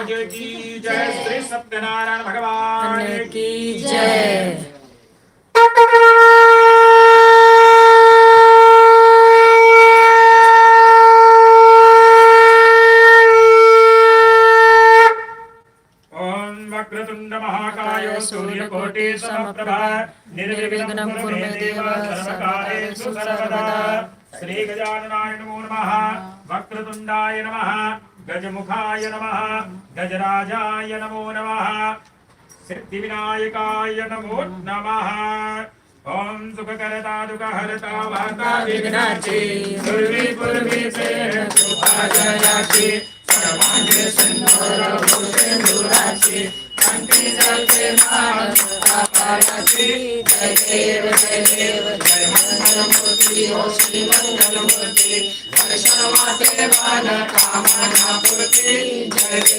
महाराज की जय। श्री सत्यनारायण भगवान की जय। वक्रतुंड महाकाय सूर्यकोटि समप्रभा निर्विघ्नं कुरु मे देव सर्वकार्येषु सर्वदा। श्री गजाननाय नमो नमः। वक्रतुंडाय नमः। गजमुखाय नमः। गजराजाय नमो नमः। सिद्धिविनायकाय नमो नमः। ओम सुखकरता दुःखहरता वार्ता विघ्नाची पूर्वी पूर्वी से कृपा जयाची सर्वांगे सिंधूर भूषेंदुराची कंठी जलते मानसी। जय देव जय मंगलमूर्ति हो श्री मंगलमूर्ति दर्शन माते मन कामना पूर्ति। जय